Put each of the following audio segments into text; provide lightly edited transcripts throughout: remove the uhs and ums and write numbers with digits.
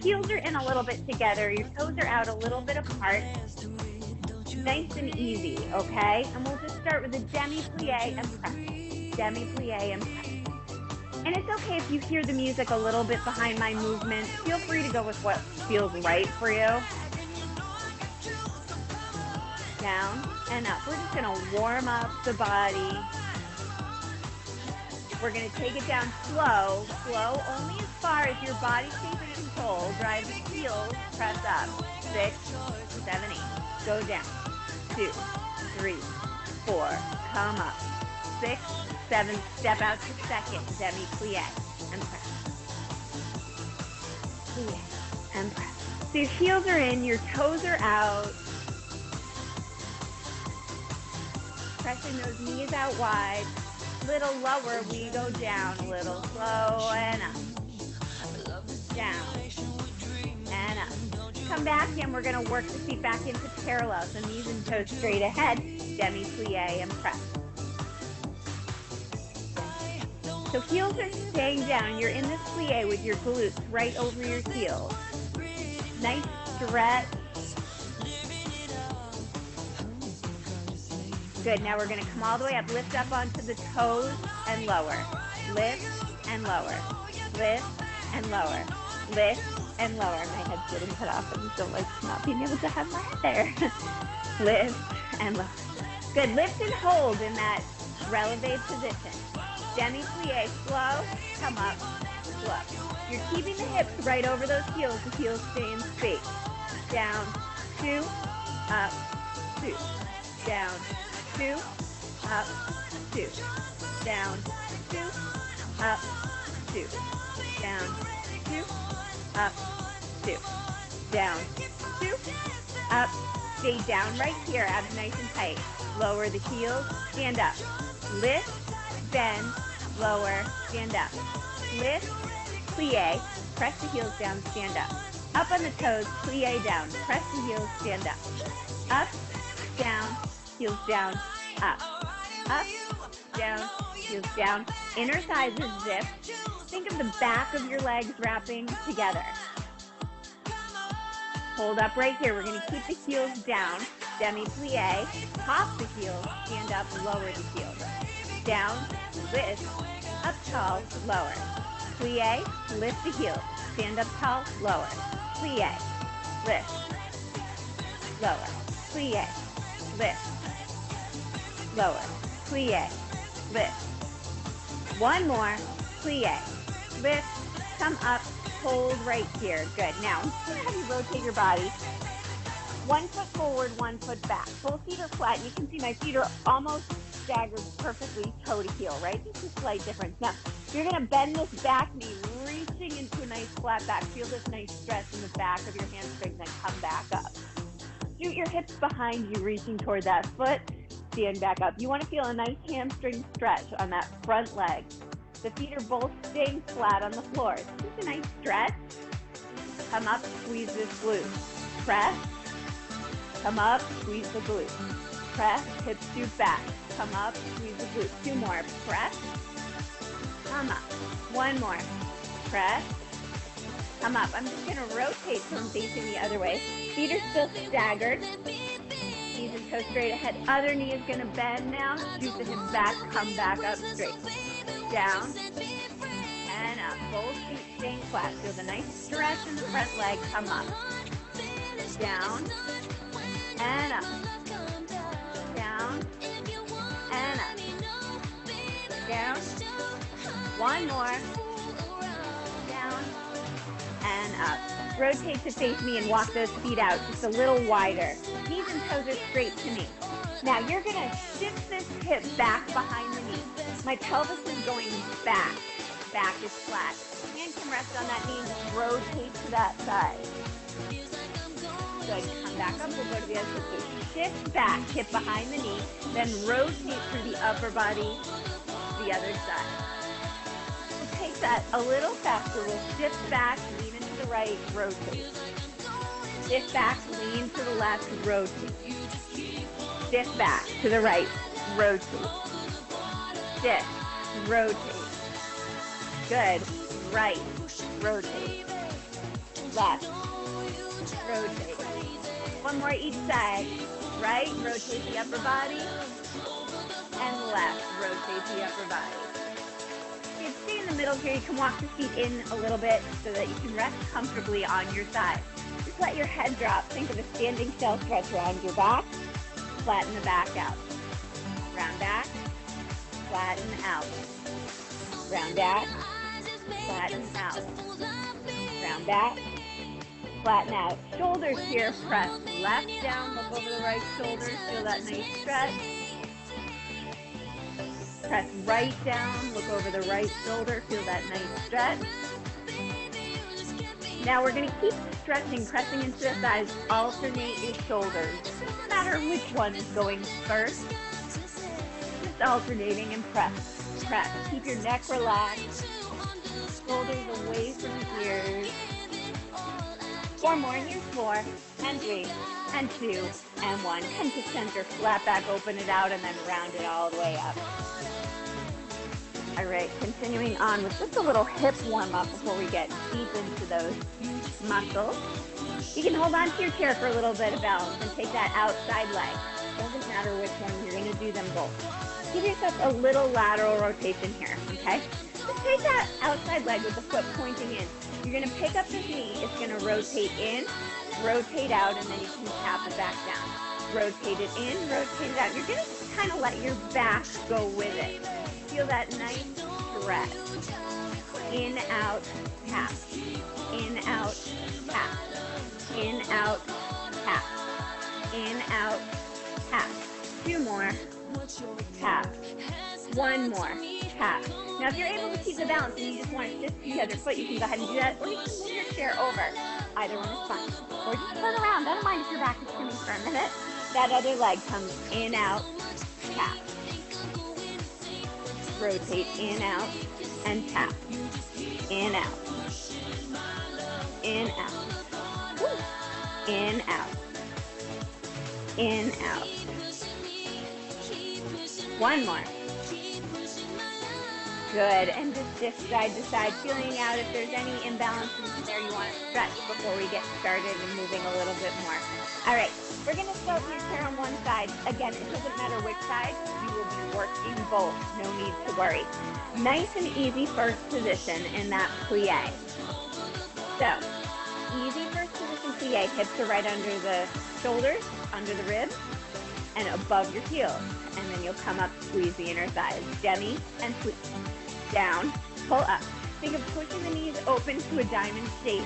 heels are in a little bit together. Your toes are out a little bit apart. Nice and easy, okay? And we'll just start with a demi-plie and press. Demi-plie and press. And it's okay if you hear the music a little bit behind my movement. Feel free to go with what feels right for you. Down and up. We're just going to warm up the body. We're going to take it down slow. Slow only as far as your body stays in control. Drive the heels, press up. 6, 7, 8. Go down. 2, 3, 4. Come up. 6, 7. Step out to second. Demi-plie and press. Plie and press. So your heels are in, your toes are out. Pressing those knees out wide. Little lower, we go down. A little slow and up. Down and up. Come back in. We're going to work the feet back into parallel. So knees and toes straight ahead. Demi-plie and press. So heels are staying down. You're in this plie with your glutes right over your heels. Nice stretch. Good. Now we're going to come all the way up. Lift up onto the toes and lower. Lift and lower. Lift and lower. Lift and lower. My head's getting cut off. I just don't like not being able to have my head there. Lift and lower. Good. Lift and hold in that releve position. Demi-plie, slow, come up, slow. You're keeping the hips right over those heels. The heels stay in space. Down, 2, up, 2. Down, 2, up, 2. Down, 2, up, 2. Down, 2, up, 2. Down, 2, up. Stay down right here, abs nice and tight. Lower the heels, stand up. Lift, bend, lower, stand up. Lift, plie, press the heels down, stand up. Up on the toes, plie down, press the heels, stand up. Up, down, heels down, up. Up, down, heels down. Inner thighs are zipped. Think of the back of your legs wrapping together. Hold up right here. We're going to keep the heels down. Demi-plie, pop the heels, stand up, lower the heels. Down, lift, up tall, lower. Plie, lift the heels. Stand up tall, lower. Plie, lift, lower. Plie, lift, lower. Plie, lift. One more. Plie, lift, come up, hold right here. Good. Now, I'm just going to have you rotate your body. 1 foot forward, 1 foot back. Both feet are flat. You can see my feet are almost staggered perfectly toe to heel, right? Just a slight difference. Now, you're going to bend this back knee, reaching into a nice flat back. Feel this nice stretch in the back of your hamstrings and come back up. Shoot your hips behind you, reaching toward that foot. Stand back up. You want to feel a nice hamstring stretch on that front leg. The feet are both staying flat on the floor. It's just a nice stretch. Come up, squeeze this glute. Press. Come up, squeeze the glute. Press, hips scoot back. Come up, squeeze the glute. 2 more. Press. Come up. 1 more. Press. Come up. I'm just going to rotate so I'm facing the other way. Feet are still staggered. Knees and toes straight ahead. Other knee is going to bend now. Shoot the hips back. Come back up straight. Down and up. Both feet staying flat. Feel the nice stretch in the front leg. Come up. Down and up. Down and up. Down. 1 more. Down and up. Rotate to face me and walk those feet out just a little wider. Knees and toes are straight to me. Now you're going to shift this hip back behind the knee. My pelvis is going back. Back is flat. Hand can rest on that knee and just rotate to that side. Good. Come back up. We'll go to the other side. Shift back, hip behind the knee, then rotate through the upper body to the other side. To take that a little faster, we'll shift back, lean into the right, rotate. Shift back, lean to the left, rotate. Shift back to the right, rotate. Shift, rotate. Good. Right, rotate. left, rotate. One more each side. Right, rotate the upper body, and left, rotate the upper body. You can stay in the middle here. You can walk the feet in a little bit so that you can rest comfortably on your side. Just let your head drop. Think of a standing shell stretch around your back. Flatten the back out. Round back, flatten out. Round back, flatten out. Round back, flatten out. Shoulders here, press left down, look over the right shoulder, feel that nice stretch. Press right down, look over the right shoulder, feel that nice stretch. Now we're going to keep stretching, pressing into the thighs, alternate your shoulders. It doesn't matter which one is going first. Just alternating and press, press. Keep your neck relaxed, shoulders away from the ears. 4 more, and here's 4, and 3, and 2, and 1. Come to center, flat back, open it out, and then round it all the way up. All right, continuing on with just a little hip warm-up before we get deep into those muscles. You can hold on to your chair for a little bit of balance and take that outside leg. Doesn't matter which one, you're going to do them both. Give yourself a little lateral rotation here, okay? Just take that outside leg with the foot pointing in. You're going to pick up this knee. It's going to rotate in, rotate out, and then you can tap it back down. Rotate it in, rotate it out. You're going to kind of let your back go with it. Feel that nice stretch. In, out, tap. In, out, tap. In, out, tap. In, out, tap. 2 more. Tap. 1 more. Tap. Now, if you're able to keep the balance and you just want to shift to the other foot, you can go ahead and do that, or you can move your chair over. Either one is fine. Or just turn around. I don't mind if your back is spinning for a minute. That other leg comes in, out, tap. Rotate in, out, and tap. In, out. In, out. Woo. In, out. In, out. 1 more. Good, and just shift side to side, feeling out if there's any imbalances in there you want to stretch before we get started and moving a little bit more. All right, we're going to start with your chair on one side. Again, it doesn't matter which side, you will be working both. No need to worry. Nice and easy first position in that plie. So, easy first position plie, hips are right under the shoulders, under the ribs, and above your heels. And then you'll come up, squeeze the inner thighs, demi, and squeeze. Down, pull up. Think of pushing the knees open to a diamond shape.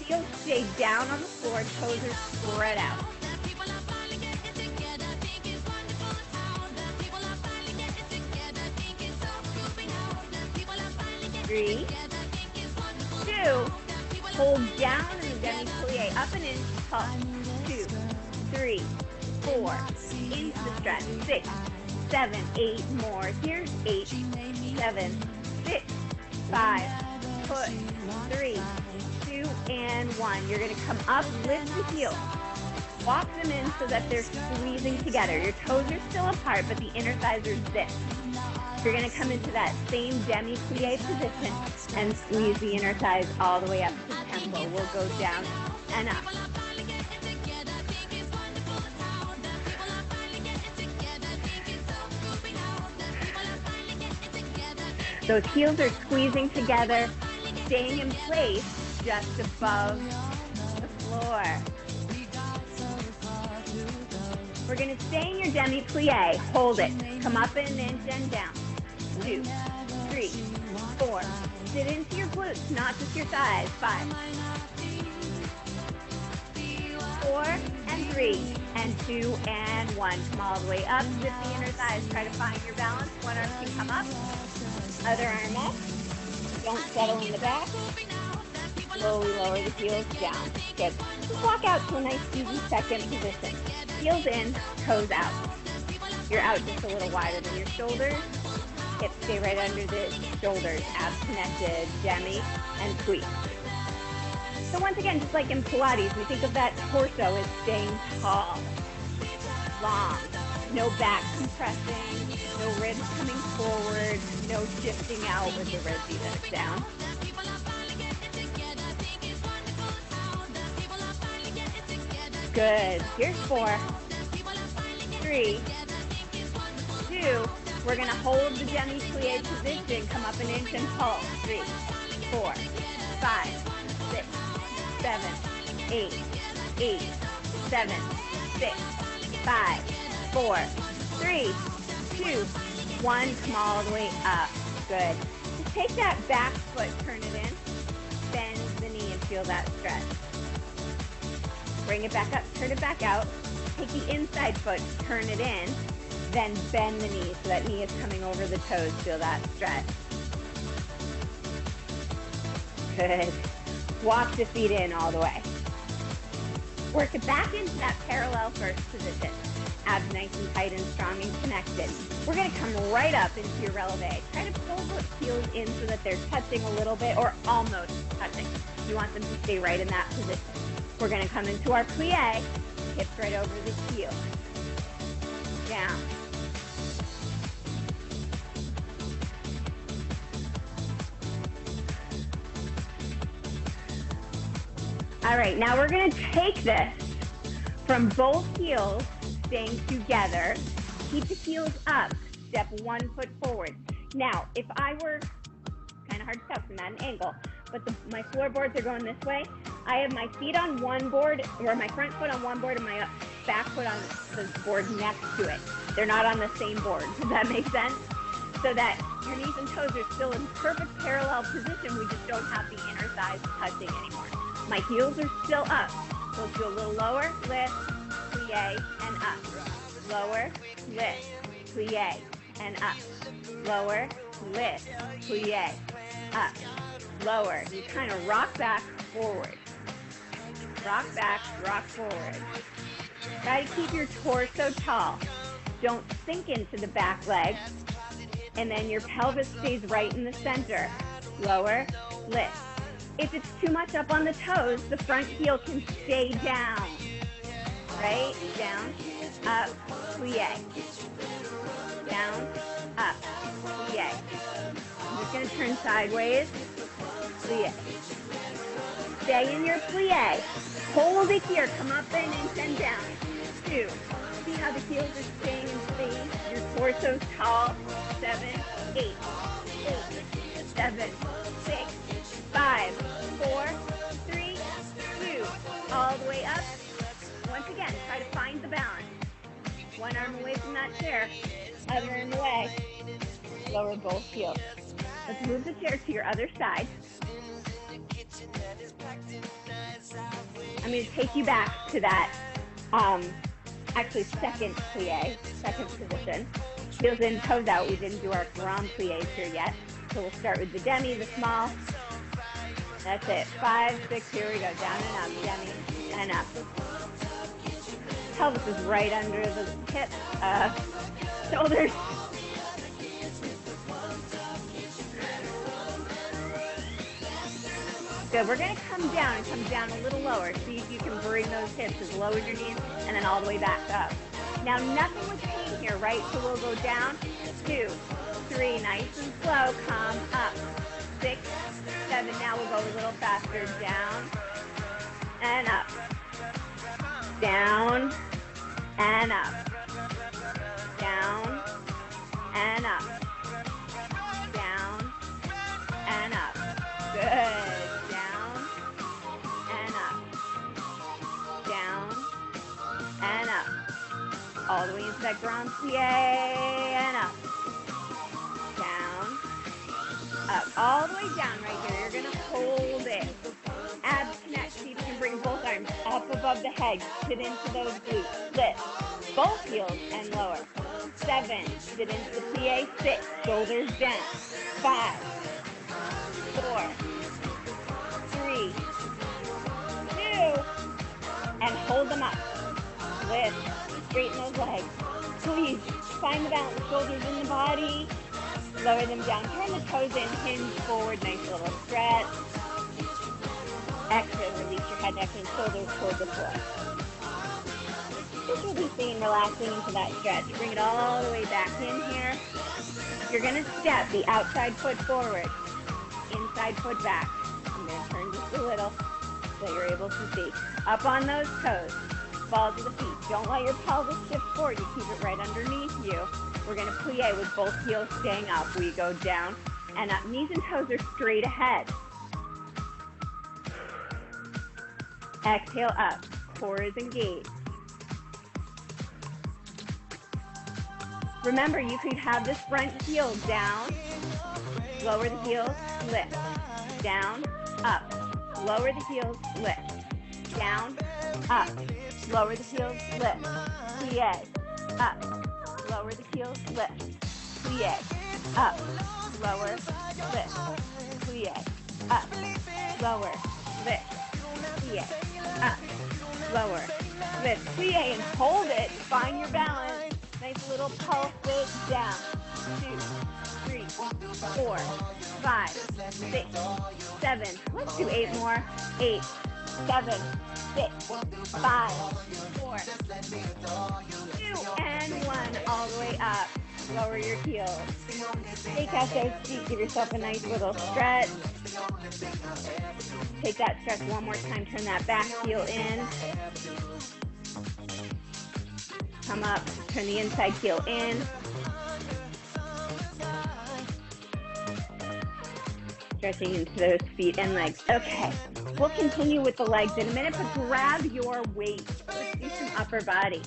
Heels stay down on the floor, toes are spread out. Three, 2, hold down in the demi-plie, up and in, up, 2, 3, 4, into the stretch, 6, 7, 8 more. Here's 8, 7, 6, 5, push, 3, 2, and 1. You're going to come up, lift the heels. Walk them in so that they're squeezing together. Your toes are still apart, but the inner thighs are zipped. You're going to come into that same demi-plie position and squeeze the inner thighs all the way up to tempo. We'll go down and up. Those heels are squeezing together, staying in place just above the floor. We're going to stay in your demi-plie. Hold it. Come up an inch and down. 2, 3, 4. Sit into your glutes, not just your thighs. 5, 4, and 3, and 2, and 1. Come all the way up. Zip the inner thighs. Try to find your balance. One arm can come up. Other arm up. Don't settle in the back. Slowly lower the heels down. Good. Just walk out to a nice, easy second position. Heels in, toes out. You're out just a little wider than your shoulders. Hips stay right under the shoulders. Abs connected, demi, and squeeze. So once again, just like in Pilates, we think of that torso as staying tall, long. No back compressing, no ribs coming forward, no shifting out with the ribs even down. Good. Here's 4, 3, 2. We're going to hold the demi-plie position. Come up an inch and pull. 3, 4, 5, 6, 7, 8, 8, 7, 6, 5, 4, 3, 2, 1. Come all the way up. Good. Just take that back foot, turn it in, bend the knee and feel that stretch. Bring it back up, turn it back out. Take the inside foot, turn it in, then bend the knee so that knee is coming over the toes. Feel that stretch. Good. Walk the feet in all the way. Work it back into that parallel first position. Abs nice and tight and strong and connected. We're going to come right up into your releve. Try to pull the heels in so that they're touching a little bit or almost touching. You want them to stay right in that position. We're going to come into our plie, hips right over the heel. Down. All right, now we're going to take this from both heels, staying together. Keep the heels up. Step 1 foot forward. Now, if I were, kind of hard to tell from that angle, but my floorboards are going this way, I have my feet on one board, or my front foot on one board and my back foot on the board next to it. They're not on the same board. Does that make sense? So that your knees and toes are still in perfect parallel position. We just don't have the inner thighs touching anymore. My heels are still up. So let's do a little lower, lift, plie, and up. Lower, lift, plie, and up. Lower, lift, plie, up. Lower. You kind of rock back, forward. Rock back, rock forward. Try to keep your torso tall. Don't sink into the back leg. And then your pelvis stays right in the center. Lower, lift. If it's too much up on the toes, the front heel can stay down. Right? Down, up, plie. Down, up, plie. I'm just going to turn sideways. Plie. Stay in your plie. Hold it here. Come up an inch and down. 2. See how the heels are staying in space? Your torso's tall. 7, 8, 8, 7, 6, 5, 4, 3, 2. All the way up. Once again, try to find the balance. One arm away from that chair. Other arm away. Lower both heels. Let's move the chair to your other side. I'm going to take you back to that, actually second plie, second position. Heels in, toes out. We didn't do our grand plies here yet. So we'll start with the demi, the small. That's it. 5, 6, here we go. Down and up, demi, and up. Pelvis is right under the hips, shoulders. Good. We're going to come down and come down a little lower. See if you can bring those hips as low as your knees and then all the way back up. Now, nothing with pain here, right? So we'll go down, 2, 3, nice and slow. Come up, 6, 7. Now we'll go a little faster. Down and up. Down and up. Down and up. Down and up. Good. Down and up. Down and up. All the way into that grand plie and up. Down. Up. All the way down right here. You're going to hold it. Abs connect. See if you can bring both arms up above the head. Sit into those glutes. Lift. Both heels and lower. 7. Sit into the plie. 6. Shoulders down. 5. 4. 3. 2. And hold them up. Lift. Straighten those legs. Please find the balance. Shoulders in the body. Lower them down. Turn the toes in. Hinge forward. Nice little stretch. Exhale. Release your head, neck, and shoulders toward the floor. Just releasing, relaxing into that stretch. Bring it all the way back in here. You're going to step the outside foot forward. Inside foot back. I'm going to turn just a little so you're able to see. Up on those toes. balls of the feet. Don't let your pelvis shift forward. You keep it right underneath you. We're going to plie with both heels staying up. We go down and up. Knees and toes are straight ahead. Exhale up. Core is engaged. Remember, you could have this front heel down, lower the heels, lift, down, up, lower the heels, lift, down, up, lower the heels, lift, plie, up, lower the heels, lift, plie, up, lower, lift, plie, up, lower, lift, plie, up, lower, lift, plie, and hold it, find your balance. Nice little pulse down. 2, 3, 4, 5, 6, 7. Let's do 8 more. 8, 7, 6, 5, 4, 2, and 1. All the way up. Lower your heels. Take out those feet. Give yourself a nice little stretch. Take that stretch one more time. Turn that back heel in. Come up, turn the inside heel in. Stretching into those feet and legs. Okay, we'll continue with the legs in a minute, but grab your weight. Let's do some upper body.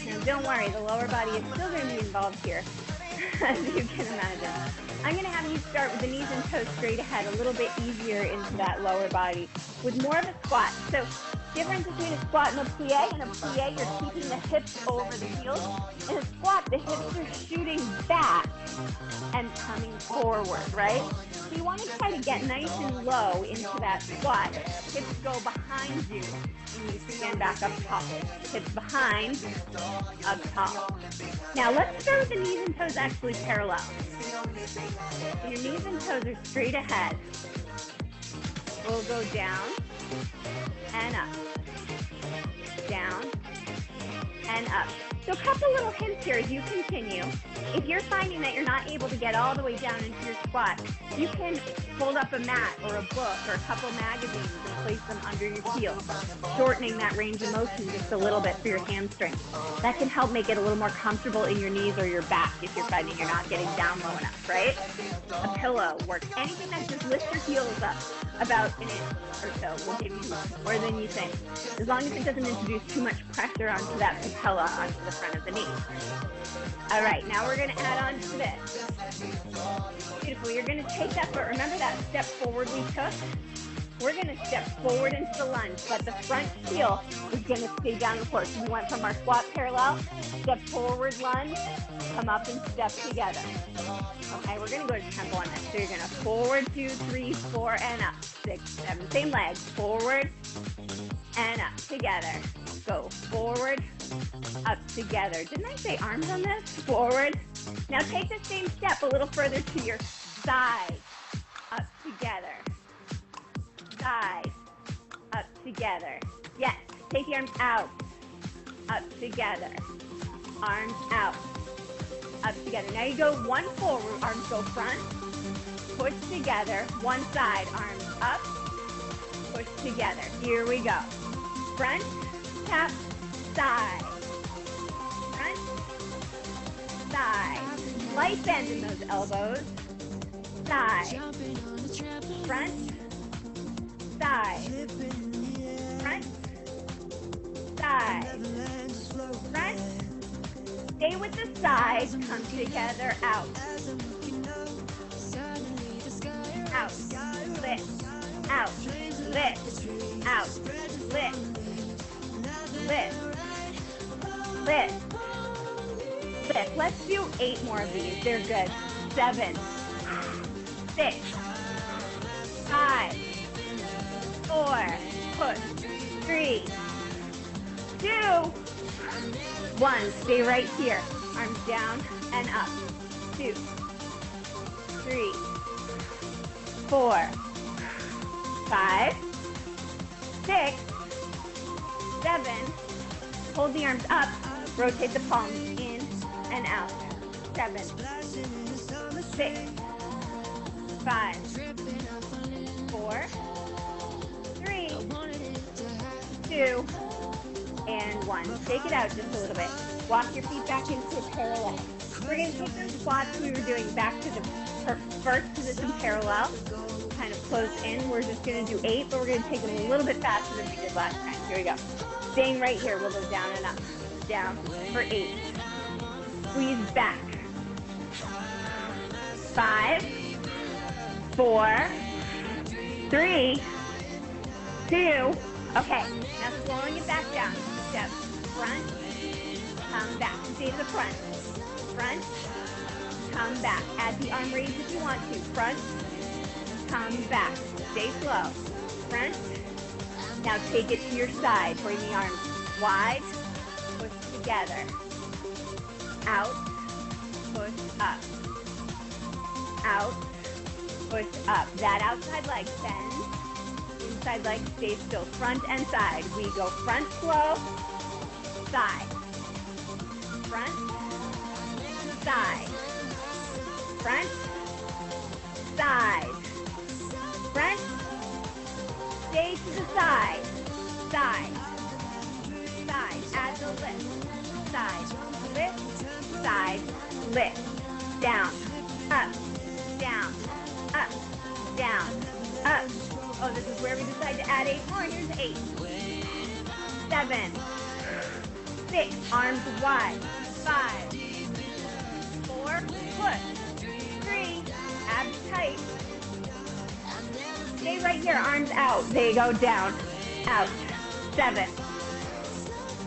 Now don't worry, the lower body is still going to be involved here, as you can imagine. I'm going to have you start with the knees and toes straight ahead, a little bit easier into that lower body, with more of a squat. So, difference between a squat and a plie. In a plie, you're keeping the hips over the heels. In a squat, the hips are shooting back and coming forward, right? So you want to try to get nice and low into that squat. Hips go behind you, and you stand back up top. Hips behind, up top. Now let's start with the knees and toes actually parallel. Your knees and toes are straight ahead. We'll go down and up, down and up. So a couple little hints here as you continue. If you're finding that you're not able to get all the way down into your squat, you can fold up a mat or a book or a couple magazines and place them under your heels, shortening that range of motion just a little bit for your hamstrings. That can help make it a little more comfortable in your knees or your back if you're finding you're not getting down low enough, right? A pillow works. Anything that just lifts your heels up about an inch or so will give you more than you think, as long as it doesn't introduce too much pressure onto that patella, onto the front of the knee. All right, now we're going to add on to this. Beautiful. You're going to take that foot. Remember that step forward we took? We're going to step forward into the lunge, but the front heel is going to stay down the floor. So we went from our squat parallel, step forward lunge, come up and step together. Okay, we're going to go to tempo on this. So you're going to forward, 2, 3, 4, and up. 6, 7, same leg. Forward and up together. Go forward, up together. Didn't I say arms on this? Forward. Now take the same step a little further to your side. Up together. Side. Up together. Yes. Take the arms out. Up together. Arms out. Up together. Now you go one forward. Arms go front. Push together. One side. Arms up. Push together. Here we go. Front. Tap. Side. Front. Side. Light bend in those elbows. Side. Front. Side. Front. Side. Front. Stay with the side. Come together. Out. Out. Lift. Out. Lift. Out. Lift. Lift. Lift. Lift. Let's do 8 more of these. They're good. 7, 6, 5, 4, push, 3, 2, 1. Stay right here. Arms down and up. 2, 3, 4, 5, 6, 7. Hold the arms up. Rotate the palms in and out. 7, 6, 5, 4, one. Shake it out just a little bit. Walk your feet back into a parallel. We're going to take those squats we were doing back to the first position parallel. Kind of close in. We're just going to do 8, but we're going to take them a little bit faster than we did last time. Here we go. Staying right here, we'll go down and up. Down for 8. Squeeze back. 5, 4, 3, 2. Okay, now slowing it back down. Step front, come back. Stay to the front. Front, come back. Add the arm raise if you want to. Front, come back. Stay slow. Front. Now take it to your side. Bring the arms wide. Push together. Out. Push up. Out. Push up. That outside leg bends. Inside leg stays still. Front and side. We go front slow. Side. Front. Side. Front. Side. Front. Stay to the side. Side. Side. Add the lift. Side. Lift. Side. Lift. Down. Up. Down. Up. Down. Up. Oh, this is where we decide to add 8 more. Here's 8. 7. 6. Arms wide. 5. 4. Push. 3. Abs tight. Stay right here. Arms out. They go down. Out. 7.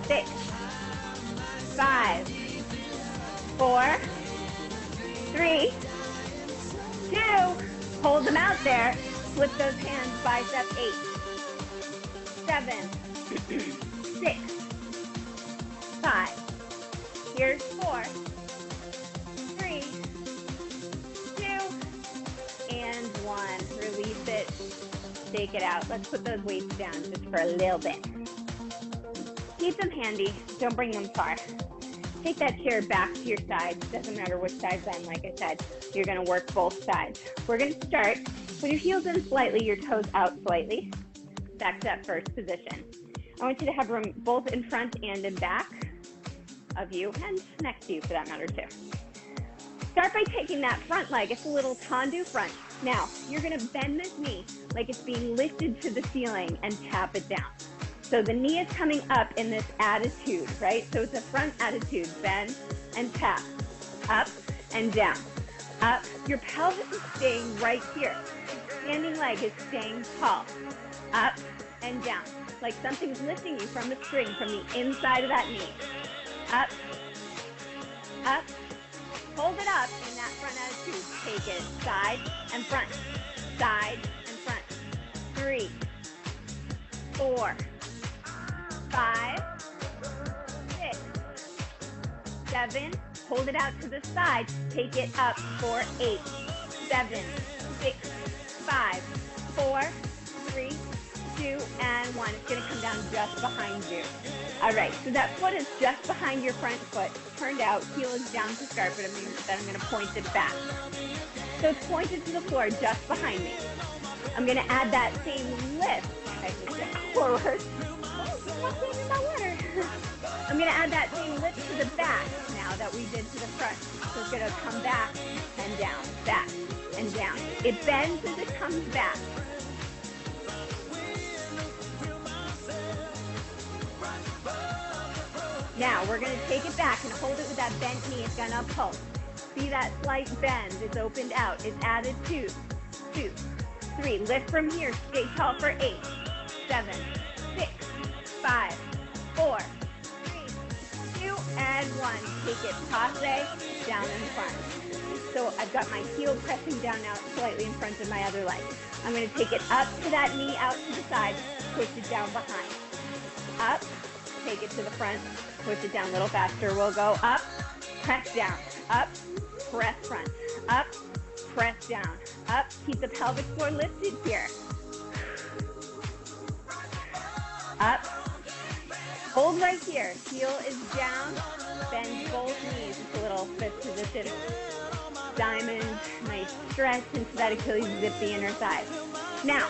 6. 5. 4. 3. 2. Hold them out there. Flip those hands, bicep 8. 7. 6. 5. Here's 4. 3. 2. And 1. Release it. Shake it out. Let's put those weights down just for a little bit. Keep them handy. Don't bring them far. Take that chair back to your side. Doesn't matter which side's on, like I said. You're going to work both sides. We're going to start with your heels in slightly, your toes out slightly. Back to that first position. I want you to have room both in front and in back of you, and next to you for that matter too. Start by taking that front leg. It's a little tendu front. Now, you're going to bend this knee like it's being lifted to the ceiling and tap it down. So the knee is coming up in this attitude, right? So it's a front attitude. Bend and tap. Up and down. Up. Your pelvis is staying right here. Standing leg is staying tall. Up and down. Like something's lifting you from the string from the inside of that knee. Up. Up. Hold it up in that front attitude. Take it side and front. Side and front. 3, 4, 5, 6, 7. Hold it out to the side. Take it up for 8, 7, 6, 5, 4, 3, 2, and 1. It's going to come down just behind you. All right, so that foot is just behind your front foot. Turned out, heel is down to start, but then I'm going to point it back. So it's pointed to the floor just behind me. I'm going to add that same lift. I just step forward. I'm going to add that same lift to the back now that we did to the front. So it's going to come back and down, back and down. It bends as it comes back. Now we're going to take it back and hold it with that bent knee. It's going to pulse. See that slight bend? It's opened out. It's added 2, 2, 3. Lift from here. Stay tall for 8, 7, 6, 5, 4, 3, 2, and 1. Take it passe down in front. So I've got my heel pressing down now slightly in front of my other leg. I'm going to take it up to that knee, out to the side, push it down behind. Up, take it to the front, push it down a little faster. We'll go up, press down, up, press front, up, press down, up. Keep the pelvic floor lifted here. Up, hold right here. Heel is down, bend both knees. It's a little fifth position. Diamond, nice stretch into that Achilles, zip the inner thigh. Now,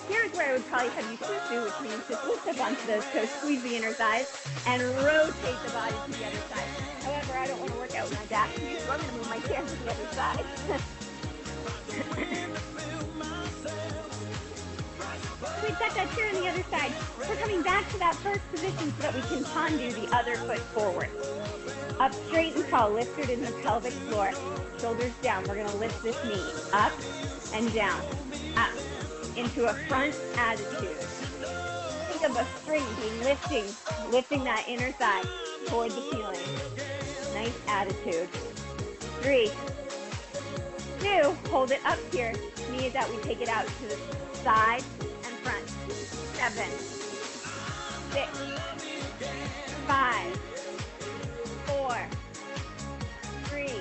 Here's where I would probably have you susu, which means just lift up onto those toes, squeeze the inner thighs, and rotate the body to the other side. However, I don't want to work out with my back, so I'm going to move my hands to the other side. So we've got that here on the other side. We're coming back to that first position so that we can pondu the other foot forward. Up straight and tall, lifted in the pelvic floor. Shoulders down. We're going to lift this knee up and down, up into a front attitude. Think of a string being lifting that inner thigh toward the ceiling. Nice attitude. 3, 2, hold it up here. Knee is out. We take it out to the side and front. 7, 6, 5, 4, 3, 2,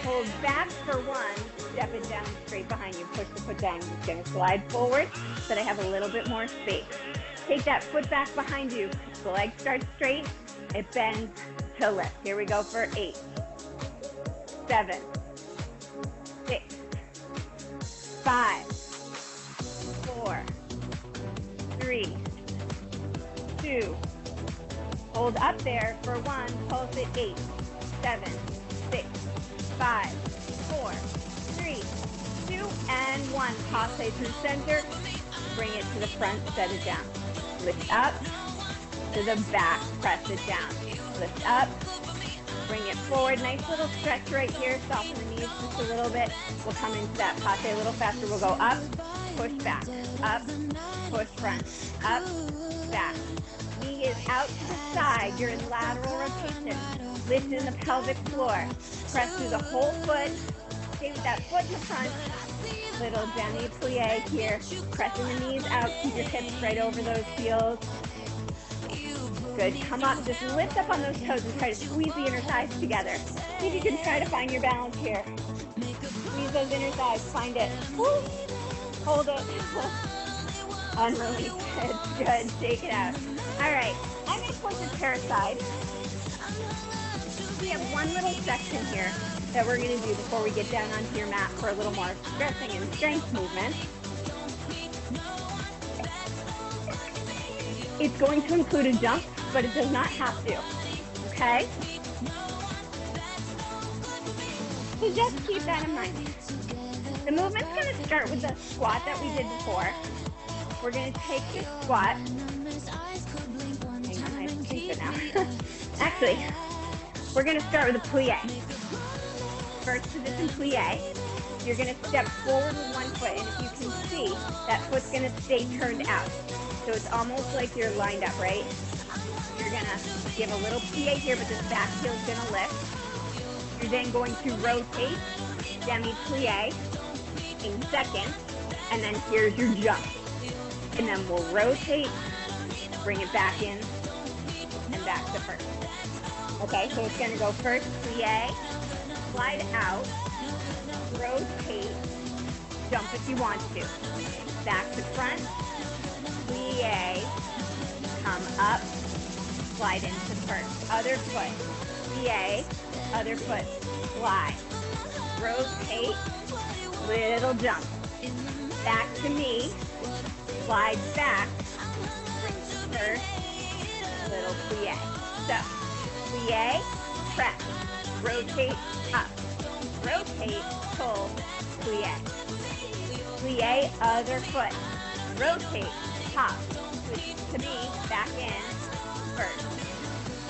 hold back for 1, step it down straight behind you, push the foot down. I'm just going to slide forward so that I have a little bit more space. Take that foot back behind you. The leg starts straight, it bends to lift. Here we go for 8, 7, 6, 5, 4, 3, 2, hold up there for 1, pulse it 8, 7, 6, 5, 4, 3, 2, and 1. Passe through center, bring it to the front, set it down. Lift up to the back, press it down. Lift up, bring it forward. Nice little stretch right here, soften the knees just a little bit. We'll come into that passe a little faster. We'll go up, push back, up, push front, up, back. Knee is out to the side. You're in lateral rotation. Lift in the pelvic floor. Press through the whole foot. Stay with that foot in the front. Little demi-plie here. Pressing the knees out. Keep your hips right over those heels. Good. Come up. Just lift up on those toes and try to squeeze the inner thighs together. See if you can try to find your balance here. Squeeze those inner thighs. Find it. Woo. Hold it. Unrelease it. Good. Shake it out. All right. I'm going to push this pair aside. We have one little section here that we're going to do before we get down onto your mat for a little more stretching and strength movement. It's going to include a jump, but it does not have to, okay? So just keep that in mind. The movement's going to start with the squat that we did before. We're going to take this squat. Hang on, I have to think it now. Actually, we're going to start with a plie. First position plie. You're going to step forward with one foot, and if you can see, that foot's going to stay turned out. So it's almost like you're lined up, right? You're going to give a little plie here, but this back heel is going to lift. You're then going to rotate, demi-plie in second, and then here's your jump. And then we'll rotate, bring it back in, and back to first. Okay, so it's going to go first, plie, slide out, rotate, jump if you want to. Back to front, plie, come up, slide into first. Other foot, plie, other foot, slide. Rotate, little jump. Back to me, slide back, bring to first, little plie. So, plie, press, rotate, up, rotate, pull, plie. Plie, other foot, rotate, hop, switch to me, back in, first.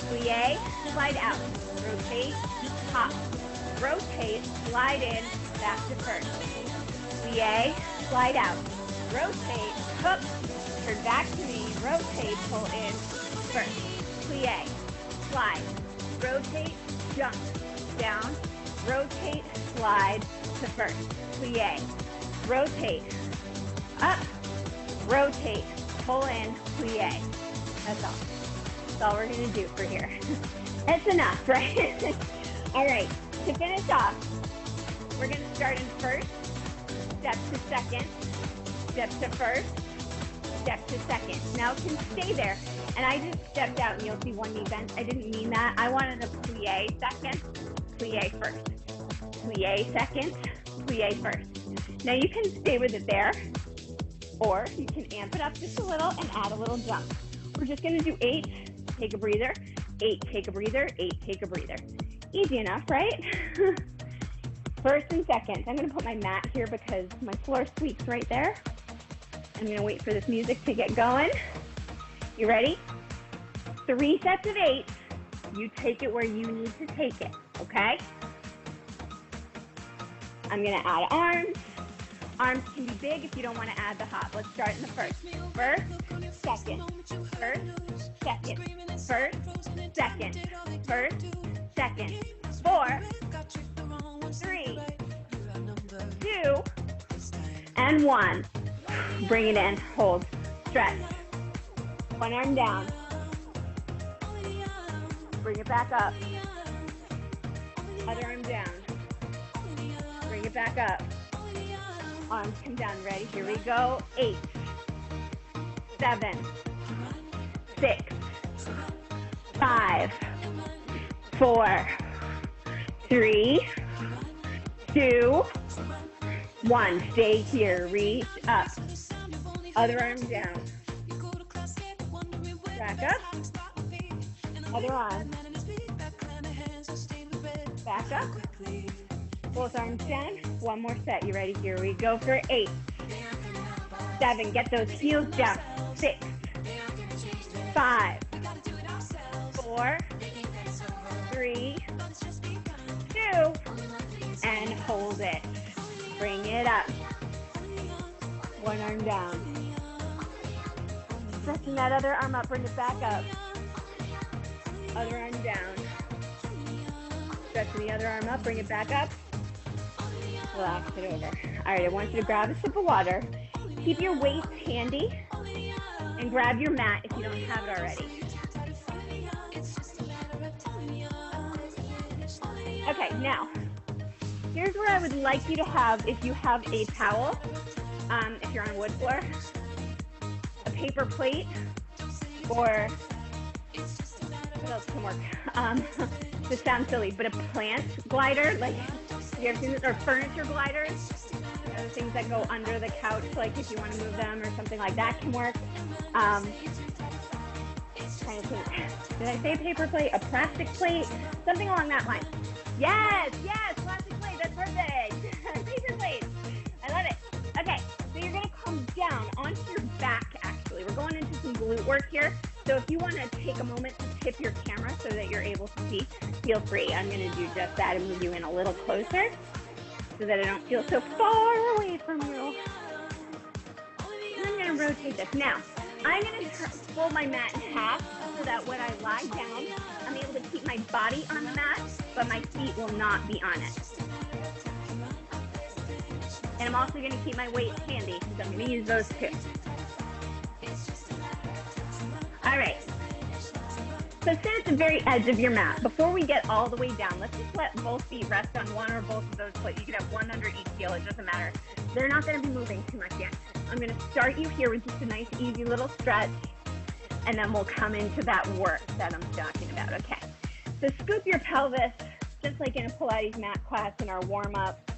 Plie, slide out, rotate, hop, rotate, slide in, back to first. Plie, slide out, rotate, hook, turn back to me, rotate, pull in, first. Plie, slide, rotate, jump, down, rotate, slide to first. Plie, rotate, up, rotate, pull in, plie. That's all. That's all we're going to do for here. That's enough, right? All right, to finish off, we're going to start in first, step to second, step to first, step to second. Now it can stay there. And I just stepped out and you'll see one knee bent. I didn't mean that. I wanted a plie second, plie first. Plie second, plie first. Now you can stay with it there, or you can amp it up just a little and add a little jump. We're just gonna do 8, take a breather, 8, take a breather, 8, take a breather. Easy enough, right? First and second. I'm gonna put my mat here because my floor squeaks right there. I'm gonna wait for this music to get going. You ready? 3 sets of 8. You take it where you need to take it, okay? I'm gonna add arms. Arms can be big if you don't wanna add the hop. Let's start in the first. First, second, first, second, first, second, first, second. 4, 3, 2, and 1. Bring it in, hold, stretch. One arm down. Bring it back up. Other arm down. Bring it back up. Arms come down, ready? Here we go. 8, 7, 6, 5, 4, 3, 2, 1. Stay here, reach up. Other arm down. Back up. Other arm. Back up. Both arms down. One more set. You ready? Here we go for 8, 7. Get those heels down. 6, 5, 4, 3, 2, and hold it. Bring it up. One arm down. Stretching that other arm up. Bring it back up. Other arm down. Stretching the other arm up. Bring it back up. Relax it over. All right, I want you to grab a sip of water. Keep your weights handy and grab your mat if you don't have it already. Okay, now, here's where I would like you to have, if you have a towel, if you're on wood floor, a paper plate, or what else can work? This sounds silly, but a plant glider, like, you ever seen this, or furniture gliders, you know, the things that go under the couch, like if you want to move them or something like that can work. Trying to think, did I say paper plate, a plastic plate, something along that line? Yes, plastic plate, that's perfect. Paper plate, I love it. Okay, so you're gonna come down onto your back, actually. We're going into some glute work here. So if you wanna take a moment to tip your camera so that you're able to see, feel free. I'm gonna do just that and move you in a little closer so that I don't feel so far away from you. And I'm gonna rotate this. Now, I'm gonna fold my mat in half so that when I lie down, I'm able to keep my body on the mat, but my feet will not be on it. And I'm also gonna keep my weights handy because I'm gonna use those too. All right, so sit at the very edge of your mat. Before we get all the way down, let's just let both feet rest on one or both of those plates. You can have one under each heel, it doesn't matter. They're not gonna be moving too much yet. I'm gonna start you here with just a nice, easy little stretch, and then we'll come into that work that I'm talking about, okay? So scoop your pelvis, just like in a Pilates mat class in our warm-up,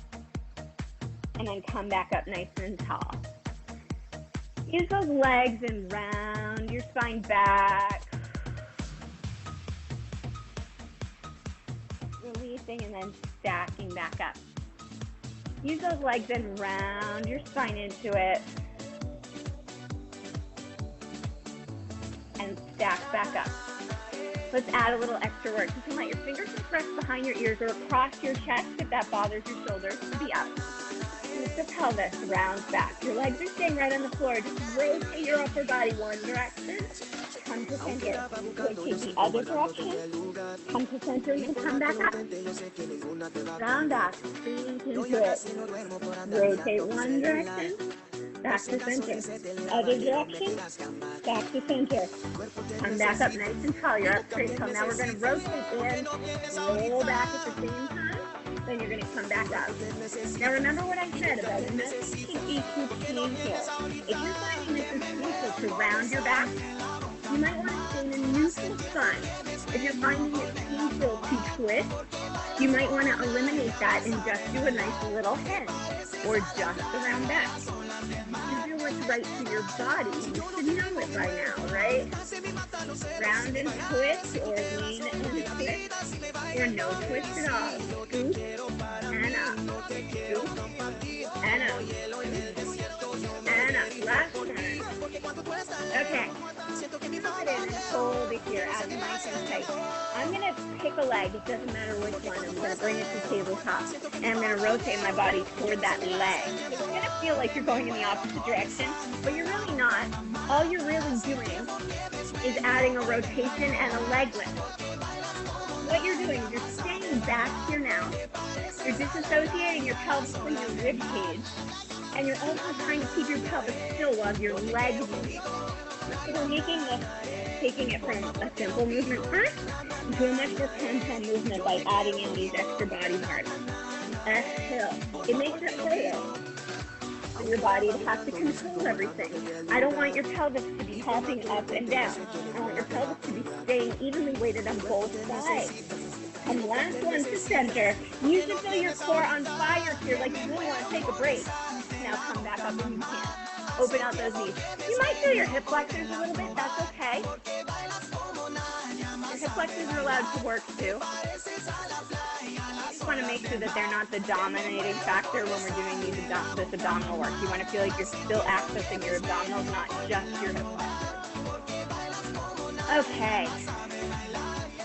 and then come back up nice and tall. Use those legs and round your spine back. Releasing and then stacking back up. Use those legs and round your spine into it. And stack back up. Let's add a little extra work. You can let your fingertips rest behind your ears or across your chest if that bothers your shoulders to be up. Lift the pelvis, round back. Your legs are staying right on the floor. Just rotate your upper body one direction. Come to center. Rotate the other direction. Come to center and come back up. Round back. Sink into it. Rotate one direction. Back to center. Other direction. Back to center. Come back up nice and tall. You're up straight tall. Now we're going to rotate in. Roll back at the same time. Then you're going to come back up. Now remember what I said about investing each painful. If you're finding this is painful to round your back, you might want to stay in a neutral spine. If you're finding it painful to twist, You might want to eliminate that and just do a nice little hinge or just a round back. You do what's right for your body. You should know it by now, right? Round and twist or lean and twist or no twist at all. Scoop and up. Scoop and up. And up. Last turn. Okay. Put it in and hold it here as nice and tight. I'm going to pick a leg. It doesn't matter which one. I'm going to bring it to tabletop. And I'm going to rotate my body toward that leg. It's going to feel like you're going in the opposite direction, but you're really not. All you're really doing is adding a rotation and a leg lift. What you're doing is you're staying back here now. You're disassociating your pelvis from your rib cage. And you're also trying to keep your pelvis still while your legs move. So we're making this, taking it from a simple movement first to a much more compound movement by adding in these extra body parts. Exhale. It makes it harder for your body to have to control everything. I don't want your pelvis to be hopping up and down. I want your pelvis to be staying evenly weighted on both sides. And last one to center. You should feel your core on fire here, like you really want to take a break. Now come back up when you can. Open out those knees. You might feel your hip flexors a little bit. That's okay. Your hip flexors are allowed to work too. You just want to make sure that they're not the dominating factor when we're doing this abdominal work. You want to feel like you're still accessing your abdominals, not just your hip flexors. Okay.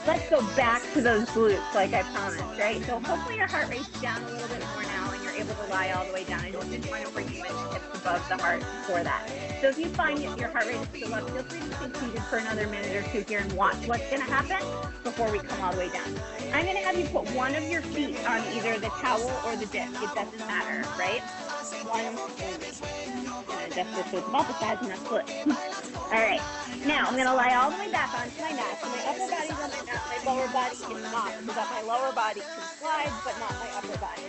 Let's go back to those glutes like I promised, right? So hopefully your heart rate's down a little bit more now and you're able to lie all the way down. I just didn't want to bring you in hips above the heart for that. So if you find that your heart rate is still up, feel free to stay seated for another minute or two here and watch what's going to happen before we come all the way down. I'm going to have you put one of your feet on either the towel or the disc. It doesn't matter, right? One only. I'm going to adjust this so it's about the size of my foot. All right. Now, I'm going to lie all the way back onto my mat. So my upper body's on my mat, my lower body is not. So that my lower body can slide, but not my upper body.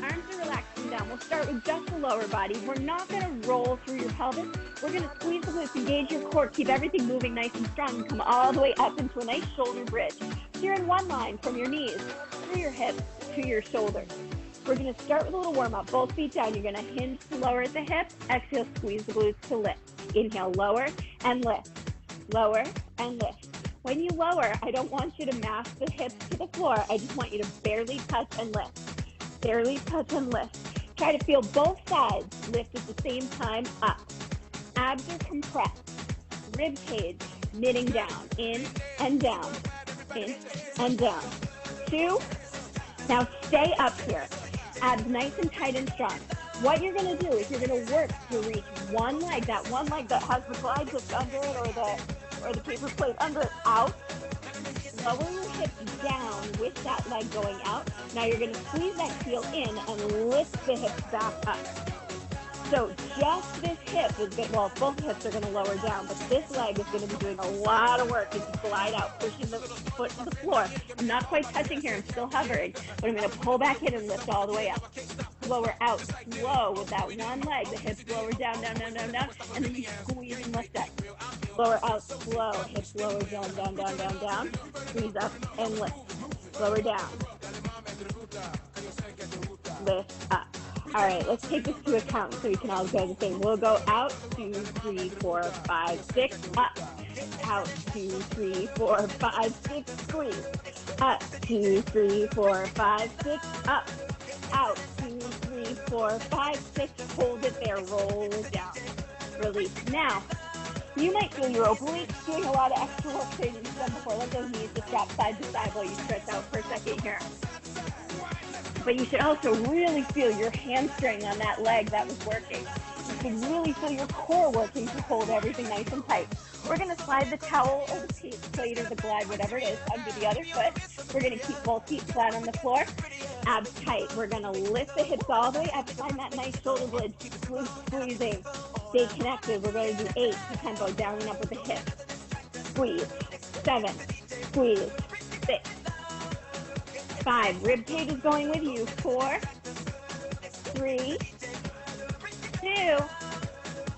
Arms are relaxing down. We'll start with just the lower body. We're not going to roll through your pelvis. We're going to squeeze the glutes, engage your core, keep everything moving nice and strong, and come all the way up into a nice shoulder bridge. So you're in one line from your knees, through your hips, to your shoulders. We're going to start with a little warm-up. Both feet down. You're going to hinge to lower at the hips. Exhale, squeeze the glutes to lift. Inhale, lower and lift. Lower and lift. When you lower, I don't want you to mass the hips to the floor. I just want you to barely touch and lift. Barely touch and lift. Try to feel both sides lift at the same time up. Abs are compressed. Rib cage knitting down. In and down. In and down. 2. Now stay up here. Abs nice and tight and strong. What you're going to do is you're going to work to reach one leg, that one leg that has the glide disc under it or the paper plate under it, out. Lower your hips down with that leg going out. Now you're going to squeeze that heel in and lift the hips back up. So just this hip is good. Well, both hips are going to lower down, but this leg is going to be doing a lot of work as you glide out, pushing the foot to the floor. I'm not quite touching here. I'm still hovering, but I'm going to pull back in and lift all the way up. Lower out slow with that one leg. The hips lower down, down, down, down, down, and then you squeeze and lift up. Lower out slow. Hips lower down, down, down, down, down. Squeeze up and lift. Lower down. Lift up. All right, let's take this to a count so we can all go the same. We'll go out, 2, 3, 4, 5, 6, up. Out, 2, 3, 4, 5, 6, squeeze. Up, 2, 3, 4, 5, 6, up. Out, 2, 3, 4, 5, 6, hold it there, roll down. Release. Now, you might feel your obliques doing a lot of extra work training you've done before. Let those knees just drop side to side while you stretch out for a second here. But you should also really feel your hamstring on that leg that was working. You should really feel your core working to hold everything nice and tight. We're going to slide the towel or the plate or the glide, whatever it is, under the other foot. We're going to keep both feet flat on the floor. Abs tight. We're going to lift the hips all the way up. Find that nice shoulder blade. Squeezing. Stay connected. We're going to do 8 to tempo, down and up with the hips. Squeeze. 7. Squeeze. 6. 5. Rib cage is going with you. 4. 3. 2.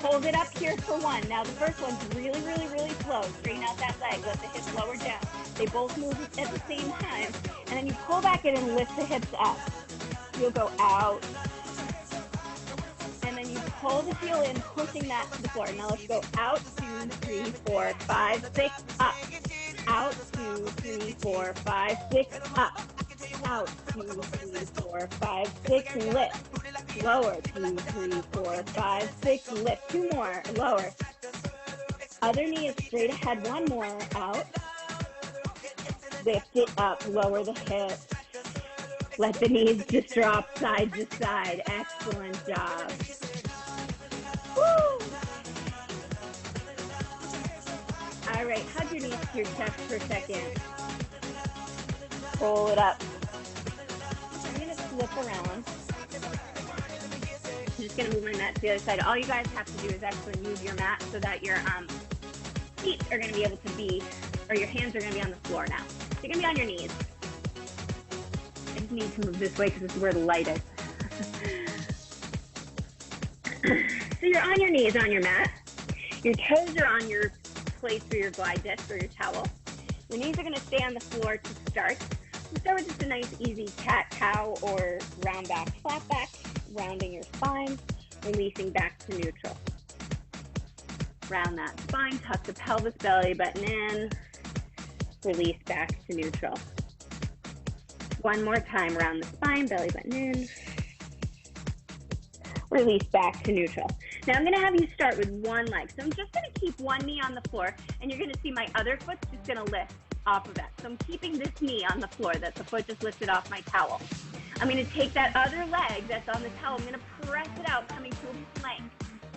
Hold it up here for 1. Now the first one's really, really, really slow. Straighten out that leg. Let the hips lower down. They both move at the same time. And then you pull back in and lift the hips up. You'll go out. And then you pull the heel in, pushing that to the floor. Now let's go out, 2, 3, 4, 5, 6, up. Out, 2, 3, 4, 5, 6, up. Out, 2, 3, 4, 5, 6, lift. Lower, 2, 3, 4, 5, 6, lift. 2 more, lower. Other knee is straight ahead, 1 more, out. Lift it up, lower the hips. Let the knees just drop side to side. Excellent job. Woo! All right, hug your knees to your chest for a second. Pull it up. I'm going to flip around. I'm just going to move my mat to the other side. All you guys have to do is actually move your mat so that your feet are going to be able to be, or your hands are going to be on the floor now. So you're going to be on your knees. I just need to move this way because this is where the light is. So you're on your knees on your mat. Your toes are on your place for your glide disc or your towel. Your knees are going to stay on the floor to start. We'll start with just a nice easy cat-cow or round back, flat back, rounding your spine, releasing back to neutral. Round that spine, tuck the pelvis, belly button in, release back to neutral. One more time, round the spine, belly button in, release back to neutral. Now I'm gonna have you start with one leg. So I'm just gonna keep one knee on the floor, and you're gonna see my other foot's just gonna lift off of that. So I'm keeping this knee on the floor, that the foot just lifted off my towel. I'm gonna take that other leg that's on the towel, I'm gonna press it out, coming to a plank.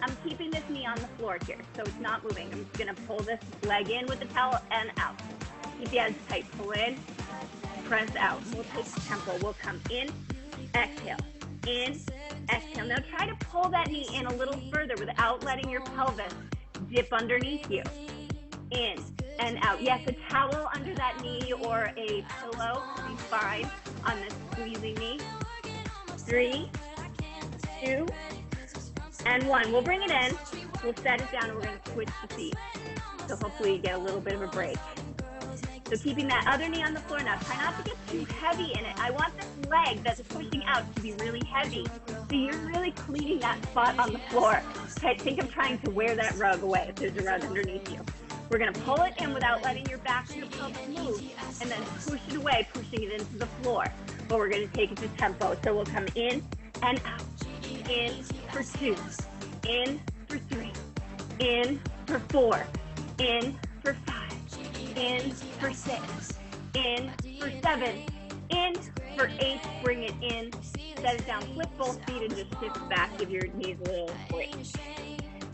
I'm keeping this knee on the floor here, so it's not moving. I'm just gonna pull this leg in with the towel and out. Keep the ends tight, pull in, press out. We'll take the tempo, we'll come in, exhale, in, exhale. Now try to pull that knee in a little further without letting your pelvis dip underneath you. In and out. Yes, a towel under that knee or a pillow would be fine on this squeezing knee. 3, 2, and 1. We'll bring it in, we'll set it down, and we're going to switch the feet. So hopefully you get a little bit of a break. So keeping that other knee on the floor now. Try not to get too heavy in it. I want this leg that's pushing out to be really heavy. So you're really cleaning that spot on the floor. Okay, think of trying to wear that rug away if there's a rug underneath you. We're going to pull it in without letting your back and your pelvis move, and then push it away, pushing it into the floor. But we're going to take it to tempo. So we'll come in and out. In for 2. In for 3. In for 4. In for 5. In for 6, in for 7, in for 8, bring it in, set it down, flip both feet and just shift back, give your knees a little break. So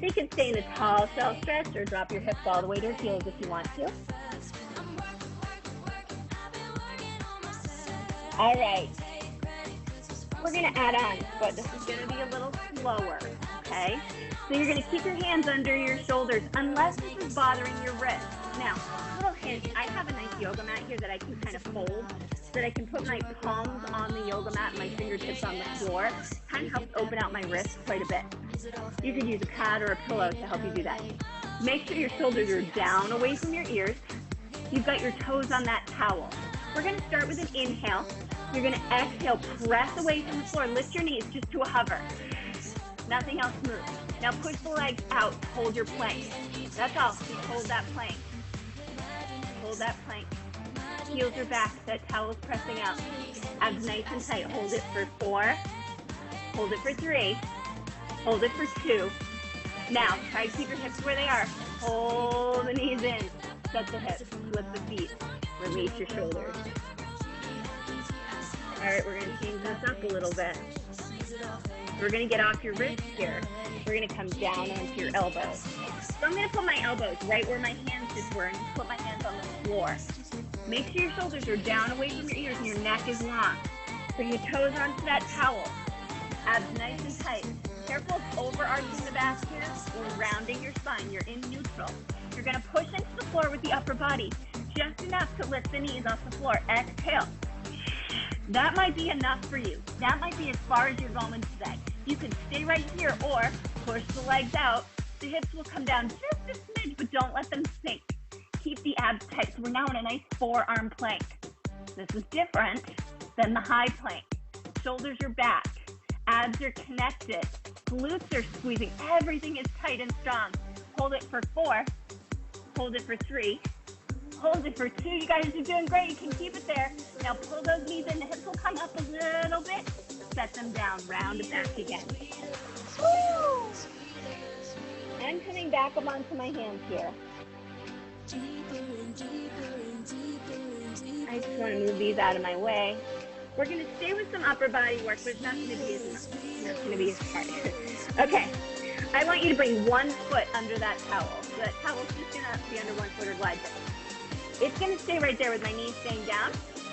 you can stay in a tall shell stretch or drop your hips all the way to your heels if you want to. All right, we're gonna add on, but this is gonna be a little slower, okay? So you're gonna keep your hands under your shoulders unless this is bothering your wrist. Now, little hint, I have a nice yoga mat here that I can kind of fold so that I can put my palms on the yoga mat and my fingertips on the floor. Kind of helps open out my wrist quite a bit. You could use a pad or a pillow to help you do that. Make sure your shoulders are down away from your ears. You've got your toes on that towel. We're going to start with an inhale. You're going to exhale, press away from the floor, lift your knees just to a hover. Nothing else moves. Now push the legs out, hold your plank. That's all, just hold that plank. Hold that plank. Heels are back, that towel is pressing out. Abs nice and tight. Hold it for 4. Hold it for 3. Hold it for 2. Now, try to keep your hips where they are. Hold the knees in. Set the hips, flip the feet. Release your shoulders. All right, we're going to change this up a little bit. We're going to get off your wrists here. We're going to come down onto your elbows. So I'm going to put my elbows right where my hands just were and just put my hands on the floor. Make sure your shoulders are down away from your ears and your neck is long. Bring your toes onto that towel. Abs nice and tight. Careful of overarching the back here or rounding your spine. You're in neutral. You're going to push into the floor with the upper body, just enough to lift the knees off the floor. Exhale. That might be enough for you. That might be as far as you're going today. You can stay right here or push the legs out. The hips will come down just a smidge, but don't let them sink. keep the abs tight. So we're now in a nice forearm plank. This is different than the high plank. Shoulders are back, abs are connected, glutes are squeezing, everything is tight and strong. Hold it for 4, hold it for 3, hold it for 2. You guys are doing great, you can keep it there. Now pull those knees in, the hips will come up a little bit, set them down, round it back again. Woo! I'm coming back up onto my hands here. I just want to move these out of my way. We're going to stay with some upper body work, but it's not going to be as hard. Okay, I want you to bring one foot under that towel. So that towel's just going to be under one foot or glide down. It's going to stay right there with my knees staying down.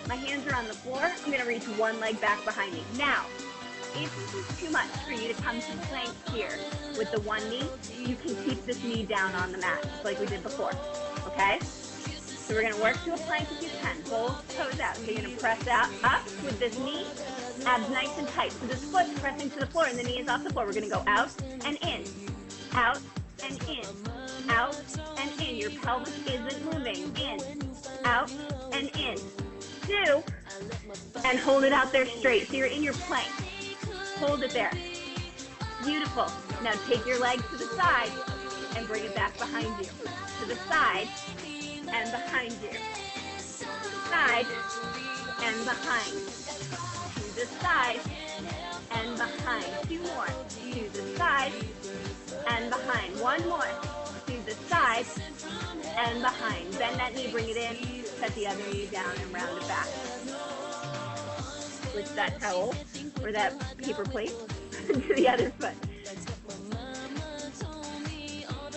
My hands are on the floor. I'm going to reach one leg back behind me. Now, if this is too much for you to come to plank here with the one knee, you can keep this knee down on the mat, just like we did before, okay? So we're gonna work to a plank if you can. Both toes out. So you're gonna press out, up with this knee, abs nice and tight. So this foot's pressing to the floor and the knee is off the floor. We're gonna go out and in, out and in, out and in. Your pelvis isn't moving. In, out and in. 2, and hold it out there straight. So you're in your plank. Hold it there. Beautiful. Now take your leg to the side and bring it back behind you. To the side and behind you. Side and behind. To the side and behind. 2 more. To the side and behind. 1 more. To the side and behind. Bend that knee, bring it in. Set the other knee down and round it back. Switch that towel or that paper plate to the other foot.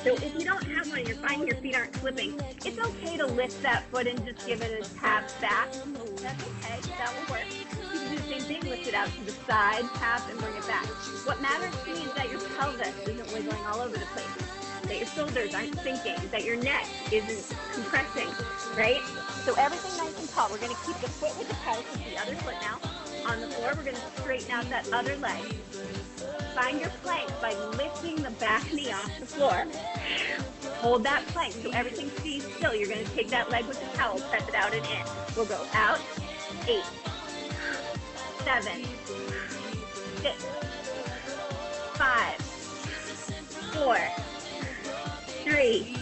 So if you don't have one, you're finding your feet aren't slipping, it's okay to lift that foot and just give it a tap back. That's okay, that will work. You can do the same thing, lift it out to the side, tap, and bring it back. What matters to me is that your pelvis isn't wiggling all over the place, that your shoulders aren't sinking, that your neck isn't compressing, right? So everything nice and tall. We're gonna keep the foot with the pedal, with the other foot now. On the floor, we're gonna straighten out that other leg. Find your plank by lifting the back knee off the floor. Hold that plank so everything stays still. You're going to take that leg with the towel, press it out and in. We'll go out, 8, 7, 6, 5, 4, 3,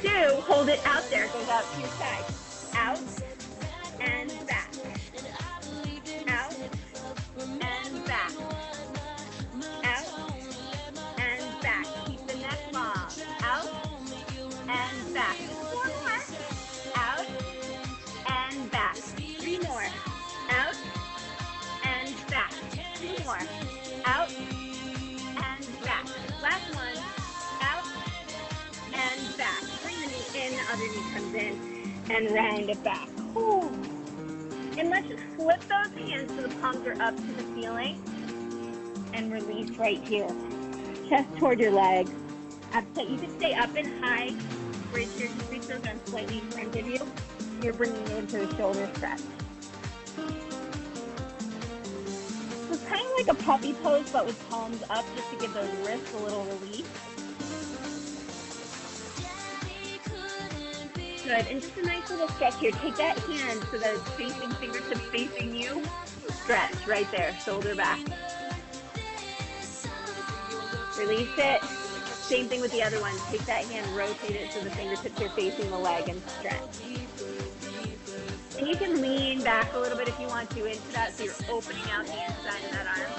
2. Hold it out there. It goes out to your side. Out and back. Out and back. Out and back. Keep the neck long. Out and back. 4 more. Out and back. 3 more. Out and back. 2 more. Out and back. Last one. Out and back. Bring the knee in, the other knee comes in, and round it back. Ooh. And let's just flip those hands so the palms are up to the ceiling and release right here. Chest toward your legs. You can stay up and high. Bridge your feet are slightly in front of you. You're bringing it into the shoulder stretch. So it's kind of like a puppy pose, but with palms up, just to give those wrists a little relief. Good, and just a nice little stretch here. Take that hand so that it's facing, fingertips facing you. Stretch right there, shoulder back. Release it. Same thing with the other one. Take that hand, rotate it so the fingertips are facing the leg and stretch. And you can lean back a little bit if you want to into that so you're opening out the inside of that arm.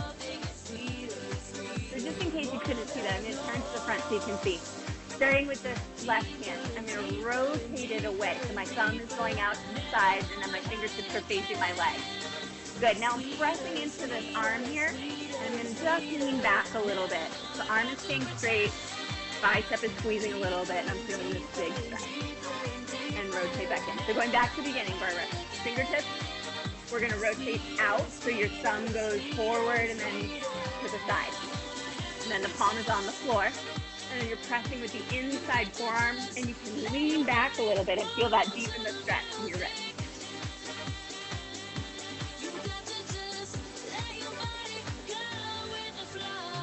So just in case you couldn't see that, I'm going to turn to the front so you can see. Starting with the left hand, I'm going to rotate it away. So my thumb is going out to the side, and then my fingertips are facing my leg. Good. Now I'm pressing into this arm here, and I'm going to just lean back a little bit. The arm is staying straight, bicep is squeezing a little bit, and I'm feeling this big stretch. And rotate back in. So going back to the beginning, Barbara. Fingertips, we're going to rotate out, so your thumb goes forward and then to the side. And then the palm is on the floor. And then you're pressing with the inside forearm, and you can lean back a little bit and feel that deep in the stretch in your wrist.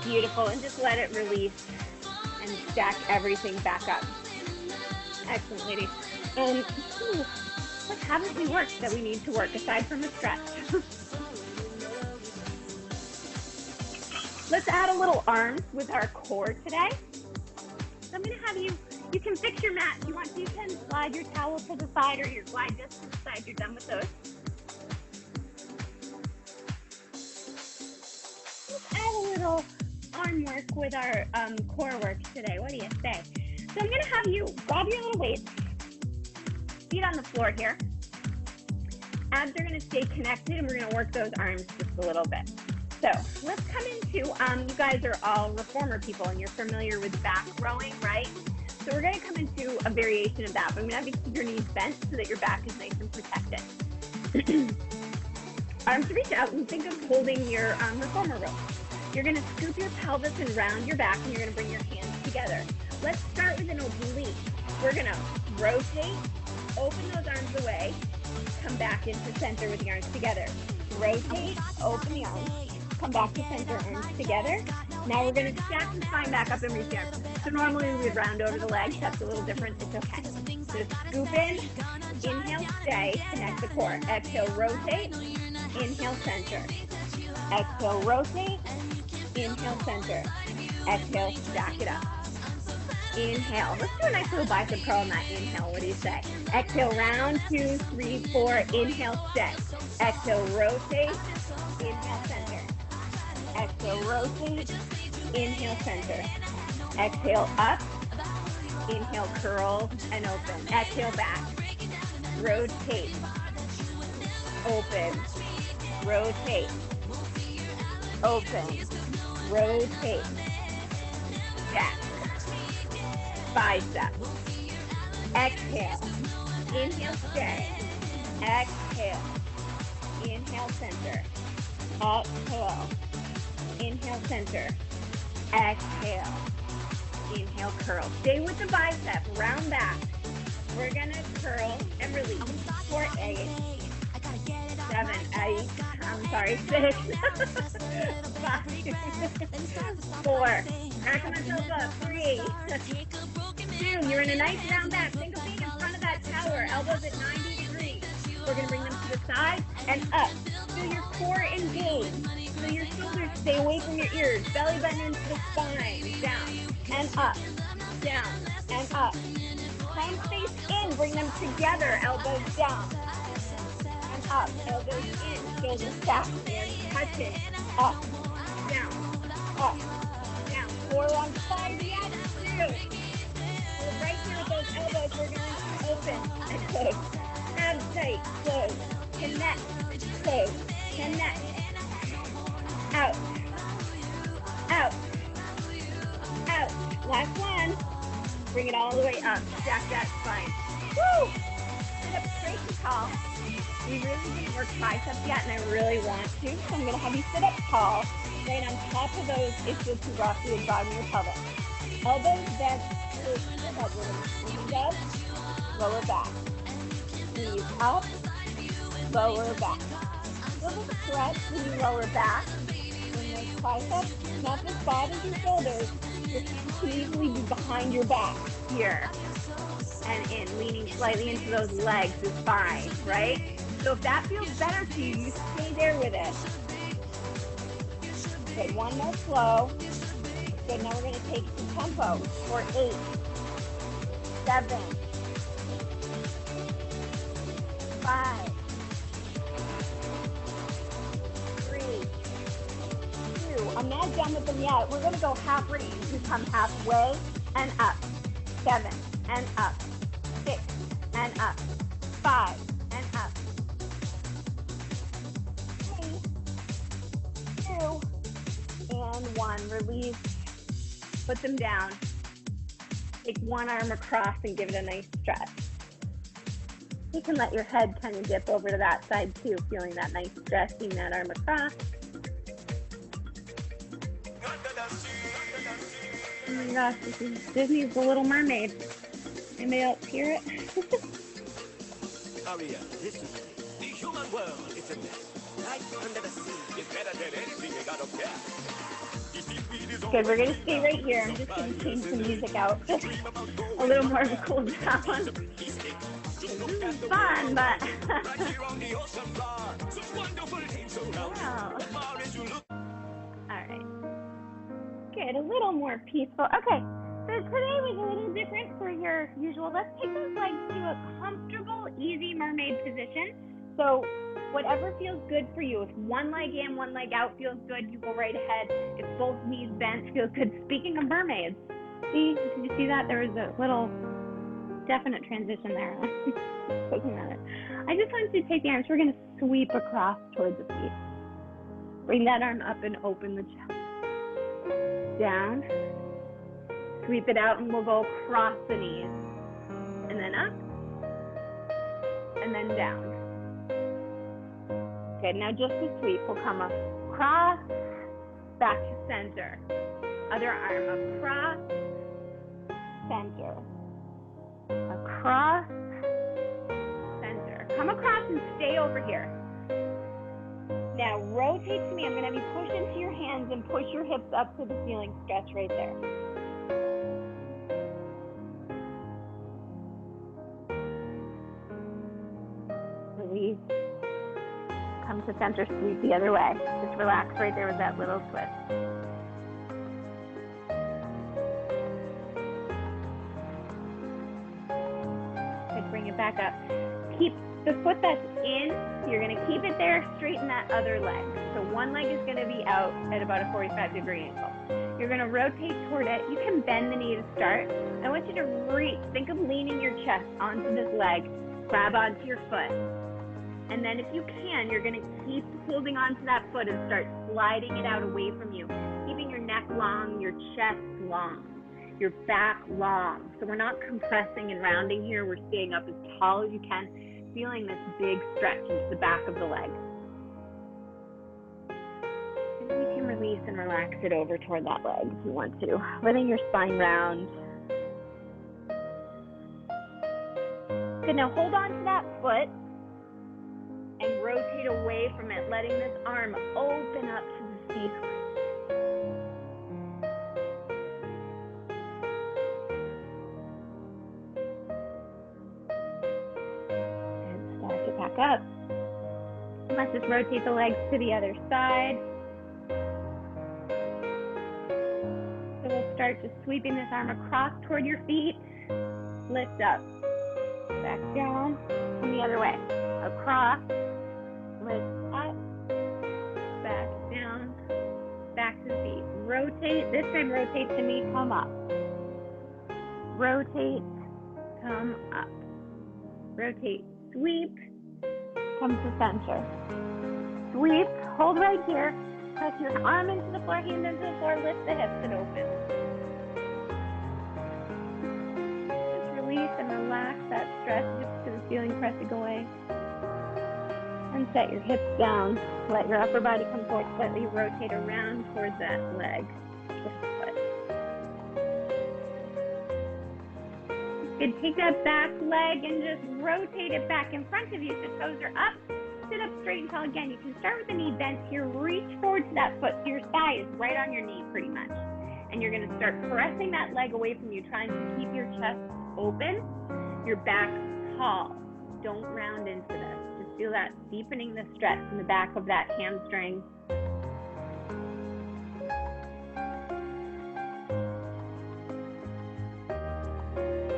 Beautiful, and just let it release and stack everything back up. Excellent, ladies. What haven't we worked that we need to work aside from a stretch? Let's add a little arms with our core today. So I'm going to have you can fix your mat. If you want to, you can slide your towel to the side or your glide disc to the side. You're done with those. Let's add a little arm work with our core work today. What do you say? So I'm going to have you grab your little weights, feet on the floor here. Abs are going to stay connected, and we're going to work those arms just a little bit. So let's come into, you guys are all reformer people, and you're familiar with back rowing, right? So we're going to come into a variation of that. But I'm going to have you keep your knees bent so that your back is nice and protected. Arms reach out and think of holding your reformer rope. You're going to scoop your pelvis and round your back, and you're going to bring your hands together. Let's start with an oblique. We're going to rotate, open those arms away, come back into center with the arms together. Rotate, open the arms, come back to center, arms together. Now we're going to stack the spine back up and reach the arms. So normally we would round over the legs. That's a little different. It's okay. So scoop in, inhale, stay, connect the core. Exhale, rotate, inhale, center. Exhale, rotate, inhale, center. Exhale, stack it up. Inhale. Let's do a nice little bicep curl on that inhale. What do you say? Exhale, round, 2, 3, 4. Inhale, stay. Exhale, rotate. Inhale, center. Exhale, rotate. Inhale, center. Exhale, up. Inhale, curl and open. Exhale, back. Rotate. Open. Rotate. Open. Rotate. Back. Bicep. Exhale. Inhale, stay. Exhale. Inhale, center. Exhale. Inhale, center. Exhale. Inhale, curl. Stay with the bicep. Round back. We're going to curl and release for 8, 7, 8, I'm sorry, 6, 5, 4, back on myself up, 3, 2, you're in a nice round back. Think of being in front of that tower, elbows at 90 degrees. We're going to bring them to the side and up. Feel your core engage. So your shoulders stay away from your ears. Belly button into the spine. Down and up. Down and up. Palms face in. Bring them together. Elbows down and up. Elbows in. Shoulders back and touch it. Up. Down. Up. Down. 4 on 5. Yes. 2. We're right here with those elbows. We're going to open and close. Abs tight. Close. Connect. Close. Connect. Out. Out. Out. Last one. Bring it all the way up. Stack that spine. Woo! Sit up straight and tall. We really didn't work biceps yet, and I really want to. So I'm going to have you sit up tall, right on top of those ischial two rocks to the bottom of your pelvis. Elbows bent towards the head. We're going to squeeze up, lower back. Squeeze up, lower back. Little stretch when you lower back. When those triceps, not as bad as your shoulders, your hands can easily be behind your back here. And in, leaning slightly into those legs is fine, right? So if that feels better to you, you stay there with it. Good, one more slow. Good, now we're going to take some tempo for 8, 7, 5, 3, 2. I'm not done with them yet. We're going to go half range. We come halfway and up. 7 and up. 6 and up. 5 and up. 3, 2, and 1. Release. Put them down. Take one arm across and give it a nice stretch. You can let your head kind of dip over to that side too, feeling that nice stretching that arm across. Oh my gosh, this is Disney's The Little Mermaid. Anybody else hear it? Aria, listen to me. The human world is a mess. Life under the sea is better than anything you got up there. The Good, we're gonna stay right here. I'm just gonna change the music out. A little more of a cool down. This is fun, but wow. Alright. Good, a little more peaceful. Okay, so today was a little different for your usual. Let's take those legs to a comfortable, easy mermaid position. So whatever feels good for you. If one leg in, one leg out feels good, you go right ahead. If both knees bent feels good. Speaking of mermaids, see, did you see that? There was a little definite transition there. Poking at it. I just want you to take the arms. We're going to sweep across towards the feet. Bring that arm up and open the chest. Down. Sweep it out, and we'll go across the knees. And then up. And then down. Good, now just a sweep. We'll come across, back to center. Other arm across, center. Across, center. Come across and stay over here. Now rotate to me. I'm going to have you push into your hands and push your hips up to the ceiling. Stretch right there. Release. Come to center, sweep the other way. Just relax right there with that little twist. Good, bring it back up. Keep the foot that's in, you're going to keep it there, straighten that other leg. So one leg is going to be out at about a 45-degree angle. You're going to rotate toward it. You can bend the knee to start. I want you to reach. Think of leaning your chest onto this leg. Grab onto your foot. And then if you can, you're going to keep holding onto that foot and start sliding it out away from you, keeping your neck long, your chest long, your back long. So we're not compressing and rounding here. We're staying up as tall as you can, feeling this big stretch into the back of the leg. And then you can release and relax it over toward that leg if you want to, letting your spine round. Good, now hold on to that foot and rotate away from it, letting this arm open up to the seat. And stack it back up. And let's just rotate the legs to the other side. So we'll start just sweeping this arm across toward your feet. Lift up. Back down. And the other way. Across. Lift up, back down, back to the feet. Rotate, this time rotate to me, come up. Rotate, come up. Rotate, sweep, come to center. Sweep, hold right here. Press your arm into the floor, hand into the floor, lift the hips and open. Just release and relax that stress just to the ceiling, press it away. And set your hips down. Let your upper body come forward slightly. Rotate around towards that leg. Good. Take that back leg and just rotate it back in front of you so toes are up. Sit up straight and tall again. You can start with the knee bent here. Reach forward to that foot so your thigh is right on your knee pretty much. And you're going to start pressing that leg away from you, trying to keep your chest open, your back tall. Don't round into this. Feel that deepening the stretch in the back of that hamstring.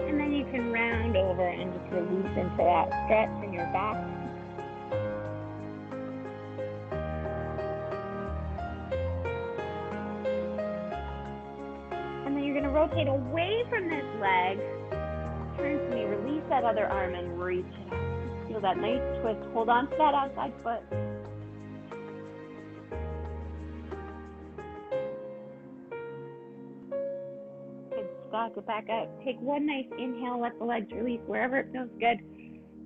And then you can round over and just release into that stretch in your back. And then you're going to rotate away from this leg. Turn to me, release that other arm and reach it out. Feel that nice twist. Hold on to that outside foot. Good. Stack it back up. Take one nice inhale. Let the legs release wherever it feels good.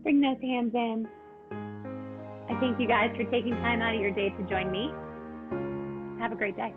Bring those hands in. I thank you guys for taking time out of your day to join me. Have a great day.